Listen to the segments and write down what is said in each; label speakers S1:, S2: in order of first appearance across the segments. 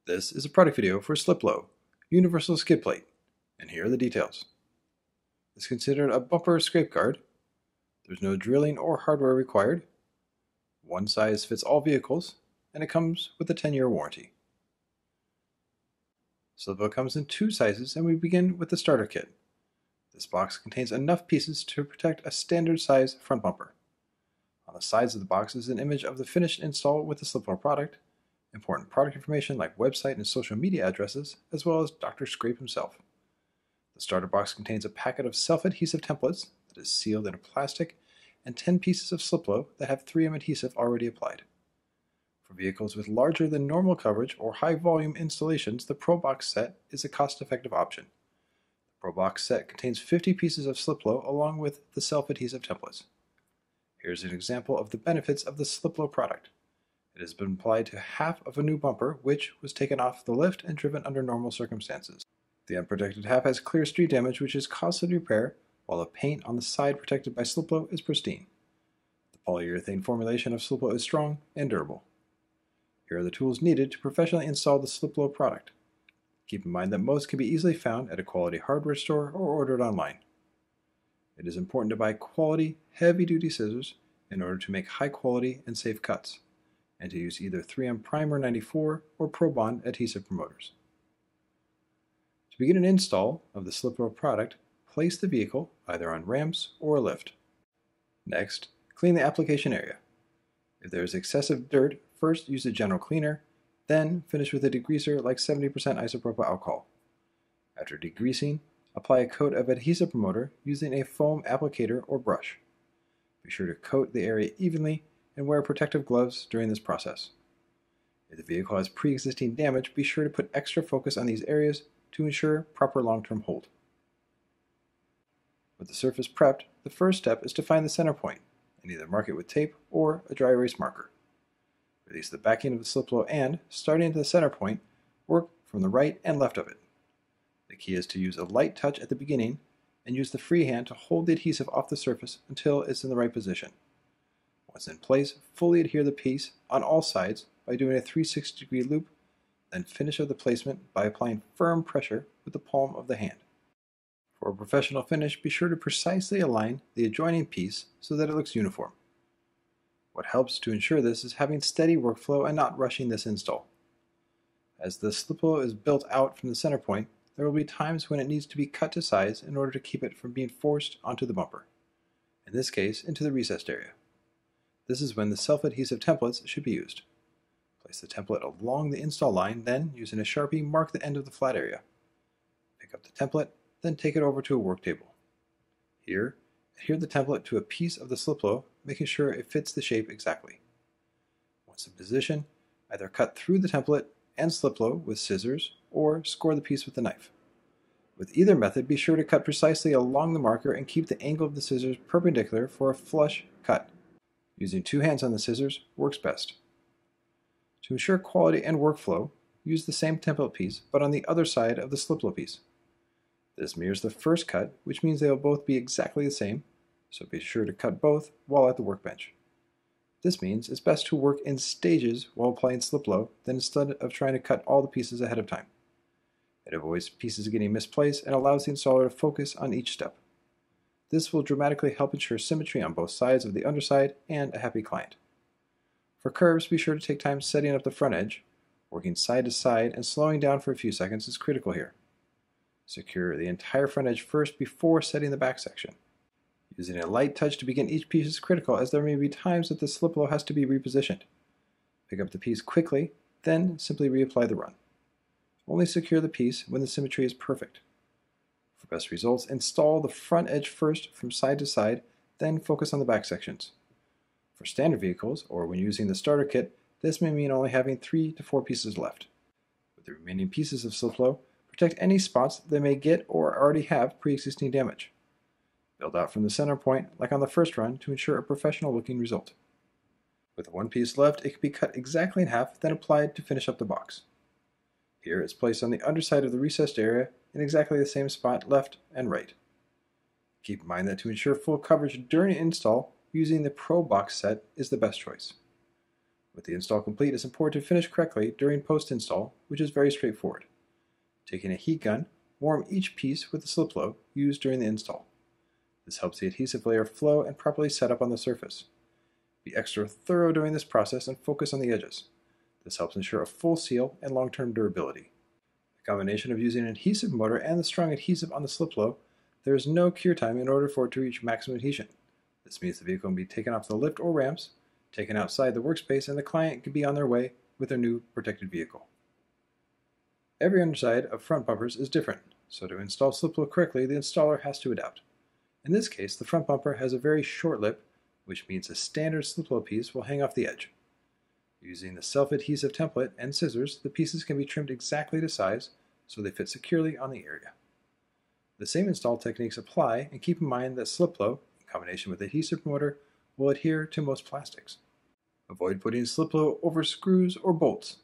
S1: This is a product video for SLiPLO, Universal Skid Plate, and here are the details. It's considered a bumper scrape guard. There's no drilling or hardware required. One size fits all vehicles, and it comes with a 10-year warranty. SLiPLO comes in two sizes, and we begin with the starter kit. This box contains enough pieces to protect a standard size front bumper. On the sides of the box is an image of the finished install with the SLiPLO product, important product information like website and social media addresses, as well as Dr. Scrape himself. The starter box contains a packet of self-adhesive templates that is sealed in a plastic and 10 pieces of SLiPLO that have 3M adhesive already applied. For vehicles with larger than normal coverage or high volume installations, the Pro Box set is a cost-effective option. The Pro Box set contains 50 pieces of SLiPLO along with the self-adhesive templates. Here's an example of the benefits of the SLiPLO product. It has been applied to half of a new bumper, which was taken off the lift and driven under normal circumstances. The unprotected half has clear street damage, which is costly to repair, while the paint on the side protected by SLiPLO is pristine. The polyurethane formulation of SLiPLO is strong and durable. Here are the tools needed to professionally install the SLiPLO product. Keep in mind that most can be easily found at a quality hardware store or ordered online. It is important to buy quality, heavy-duty scissors in order to make high-quality and safe cuts, and to use either 3M Primer 94 or ProBond adhesive promoters. To begin an install of the SLiPLO product, place the vehicle either on ramps or a lift. Next, clean the application area. If there is excessive dirt, first use a general cleaner, then finish with a degreaser like 70% isopropyl alcohol. After degreasing, apply a coat of adhesive promoter using a foam applicator or brush. Be sure to coat the area evenly and wear protective gloves during this process. If the vehicle has pre-existing damage, be sure to put extra focus on these areas to ensure proper long-term hold. With the surface prepped, the first step is to find the center point and either mark it with tape or a dry erase marker. Release the backing of the SLiPLO and, starting at the center point, work from the right and left of it. The key is to use a light touch at the beginning and use the free hand to hold the adhesive off the surface until it's in the right position. Once in place, fully adhere the piece on all sides by doing a 360-degree loop, then finish up the placement by applying firm pressure with the palm of the hand. For a professional finish, be sure to precisely align the adjoining piece so that it looks uniform. What helps to ensure this is having steady workflow and not rushing this install. As the SLiPLO is built out from the center point, there will be times when it needs to be cut to size in order to keep it from being forced onto the bumper, in this case into the recessed area. This is when the self-adhesive templates should be used. Place the template along the install line, then, using a Sharpie, mark the end of the flat area. Pick up the template, then take it over to a work table. Here, adhere the template to a piece of the SLiPLO, making sure it fits the shape exactly. Once in position, either cut through the template and SLiPLO with scissors or score the piece with a knife. With either method, be sure to cut precisely along the marker and keep the angle of the scissors perpendicular for a flush cut. Using two hands on the scissors works best. To ensure quality and workflow, use the same template piece but on the other side of the SLiPLO piece. This mirrors the first cut, which means they will both be exactly the same, so be sure to cut both while at the workbench. This means it's best to work in stages while applying SLiPLO than instead of trying to cut all the pieces ahead of time. It avoids pieces getting misplaced and allows the installer to focus on each step. This will dramatically help ensure symmetry on both sides of the underside and a happy client. For curves, be sure to take time setting up the front edge. Working side to side and slowing down for a few seconds is critical here. Secure the entire front edge first before setting the back section. Using a light touch to begin each piece is critical, as there may be times that the SLiPLO has to be repositioned. Pick up the piece quickly, then simply reapply the run. Only secure the piece when the symmetry is perfect. For best results, install the front edge first from side to side, then focus on the back sections. For standard vehicles, or when using the starter kit, this may mean only having 3 to 4 pieces left. With the remaining pieces of SLiPLO, protect any spots that may get or already have pre-existing damage. Build out from the center point, like on the first run, to ensure a professional-looking result. With one piece left, it can be cut exactly in half, then applied to finish up the box. Here it's placed on the underside of the recessed area in exactly the same spot left and right. Keep in mind that to ensure full coverage during install, using the Pro Box set is the best choice. With the install complete, it's important to finish correctly during post-install, which is very straightforward. Taking a heat gun, warm each piece with the SLiPLO used during the install. This helps the adhesive layer flow and properly set up on the surface. Be extra thorough during this process and focus on the edges. This helps ensure a full seal and long-term durability. The combination of using an adhesive motor and the strong adhesive on the SLiPLO, there is no cure time in order for it to reach maximum adhesion. This means the vehicle can be taken off the lift or ramps, taken outside the workspace, and the client can be on their way with their new protected vehicle. Every underside of front bumpers is different, so to install SLiPLO correctly, the installer has to adapt. In this case, the front bumper has a very short lip, which means a standard SLiPLO piece will hang off the edge. Using the self-adhesive template and scissors, the pieces can be trimmed exactly to size so they fit securely on the area. The same install techniques apply, and keep in mind that SLiPLO, in combination with adhesive motor, will adhere to most plastics. Avoid putting SLiPLO over screws or bolts.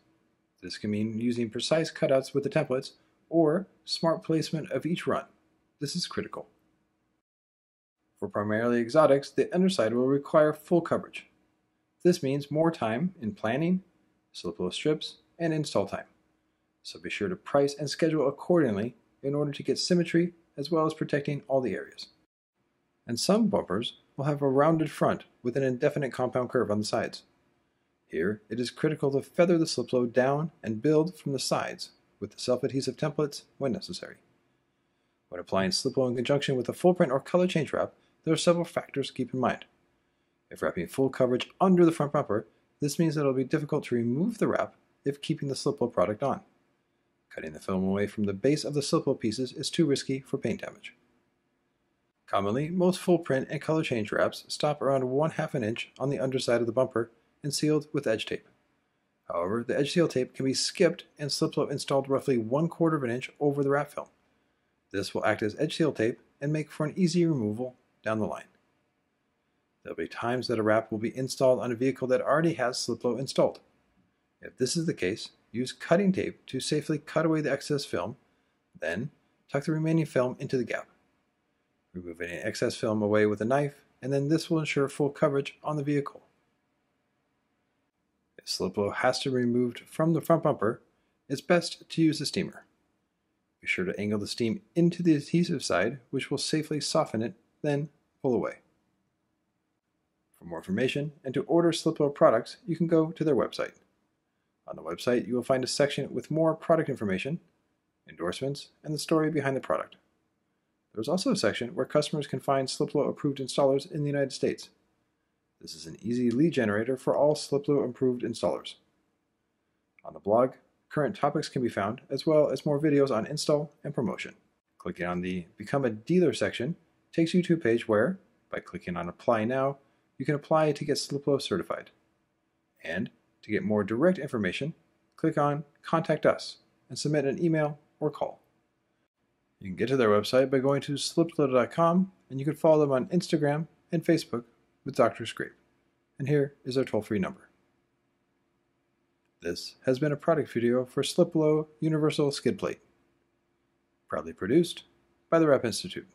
S1: This can mean using precise cutouts with the templates or smart placement of each run. This is critical. For primarily exotics, the underside will require full coverage. This means more time in planning, SLiPLO strips, and install time. So be sure to price and schedule accordingly in order to get symmetry as well as protecting all the areas. And some bumpers will have a rounded front with an indefinite compound curve on the sides. Here, it is critical to feather the SLiPLO down and build from the sides with the self-adhesive templates when necessary. When applying SLiPLO in conjunction with a full print or color change wrap, there are several factors to keep in mind. If wrapping full coverage under the front bumper, this means that it will be difficult to remove the wrap if keeping the SLiPLO product on. Cutting the film away from the base of the SLiPLO pieces is too risky for paint damage. Commonly, most full print and color change wraps stop around 1/2 inch on the underside of the bumper and sealed with edge tape. However, the edge seal tape can be skipped and SLiPLO installed roughly 1/4 inch over the wrap film. This will act as edge seal tape and make for an easy removal down the line. There will be times that a wrap will be installed on a vehicle that already has SLiPLO installed. If this is the case, use cutting tape to safely cut away the excess film, then tuck the remaining film into the gap. Remove any excess film away with a knife, and then this will ensure full coverage on the vehicle. If SLiPLO has to be removed from the front bumper, it's best to use a steamer. Be sure to angle the steam into the adhesive side, which will safely soften it, then pull away. For more information and to order SLiPLO products, you can go to their website. On the website, you will find a section with more product information, endorsements, and the story behind the product. There's also a section where customers can find SLiPLO approved installers in the United States. This is an easy lead generator for all SLiPLO approved installers. On the blog, current topics can be found, as well as more videos on install and promotion. Clicking on the Become a Dealer section takes you to a page where, by clicking on Apply Now, you can apply to get SLiPLO certified. And to get more direct information, click on Contact Us and submit an email or call. You can get to their website by going to SLiPLO.com, and you can follow them on Instagram and Facebook with Dr. Scrape. And here is our toll-free number. This has been a product video for SLiPLO Universal Skid Plate, proudly produced by the Wrap Institute.